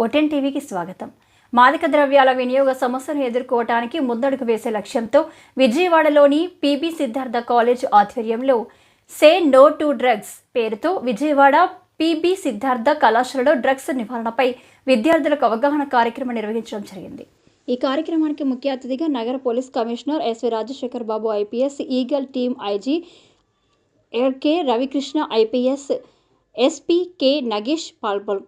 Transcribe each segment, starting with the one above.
ఓటెన్ టీవీకి స్వాగతం. మాదక ద్రవ్యాల వినియోగ సమస్యను ఎదుర్కోవడానికి ముందడుగు వేసే లక్ష్యంతో విజయవాడలోని పీబీ సిద్ధార్థ కాలేజ్ ఆధ్వర్యంలో సే నో టు డ్రగ్స్ పేరుతో విజయవాడ పీబీ సిద్ధార్థ కళాశాలలో డ్రగ్స్ నివారణపై విద్యార్థులకు అవగాహన కార్యక్రమం నిర్వహించడం జరిగింది. ఈ కార్యక్రమానికి ముఖ్య అతిథిగా నగర police commissioner SV Rajasekhar Babu IPS, Eagle team IG K Ravikrishna IPS, SP K Nagesh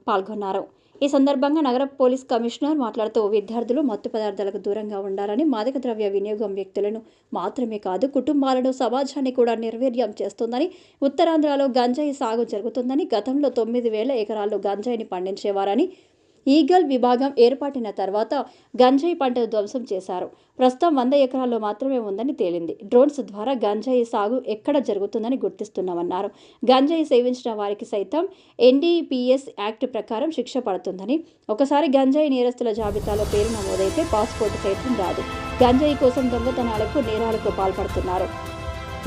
పాల్గొన్నారు. ఈ సందర్భంగా నగర పోలీస్ కమిషనర్ మాట్లాడుతూ విద్యార్థులు మత్తు పదార్థాలకు దూరంగా ఉండాలని, మాదక ద్రవ్య వినియోగం వ్యక్తులను మాత్రమే కాదు సమాజాన్ని కూడా నిర్వీర్యం చేస్తుందని, ఉత్తరాంధ్రలో గంజాయి సాగు జరుగుతుందని, గతంలో 9,000 ఎకరాల్లో గంజాయిని పండించేవారని, ఈగల్ విభాగం ఏర్పాటిన తర్వాత గంజాయి పంటను ధ్వంసం చేశారు. ప్రస్తుతం 100 ఎకరాల్లో మాత్రమే ఉందని తేలింది. డ్రోన్స్ ద్వారా గంజాయి సాగు ఎక్కడ జరుగుతుందని గుర్తిస్తున్నామన్నారు. గంజాయి సేవించిన వారికి సైతం ఎన్డీపీఎస్ యాక్ట్ ప్రకారం శిక్ష పడుతుందని, ఒకసారి గంజాయి నేరస్తుల జాబితాలో పేరు నమోదైతే పాస్పోర్ట్ సైతం రాదు. గంజాయి కోసం దొంగతనాలకు, నేరాలకు పాల్పడుతున్నారు.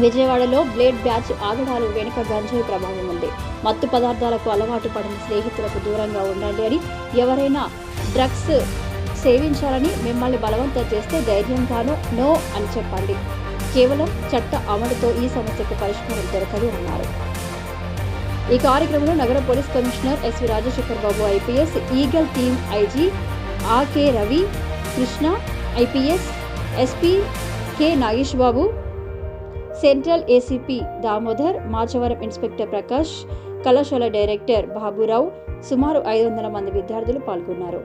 విజయవాడలో బ్లేడ్ బ్యాచ్ ఆగడాలు వెనుక గంజాయి ప్రభావం ఉంది. మత్తు పదార్థాలకు అలవాటు పడిన స్నేహితులకు దూరంగా ఉండండి అని, ఎవరైనా డ్రగ్స్ సేవించాలని మిమ్మల్ని బలవంతం చేస్తే ధైర్యంగానూ నో అని చెప్పండి. కేవలం చట్ట అమలుతో ఈ సమస్యకు పరిష్కారం దొరకదు అన్నారు. ఈ కార్యక్రమంలో నగర police commissioner SV Rajasekhar Babu IPS, Eagle team IG K Ravi Krishna IPS, SP K Nagesh Babu, central ACP Damodar, Machavaram inspector Prakash, కళాశాల డైరెక్టర్ బాబురావు, సుమారు 500 మంది విద్యార్థులు పాల్గొన్నారు.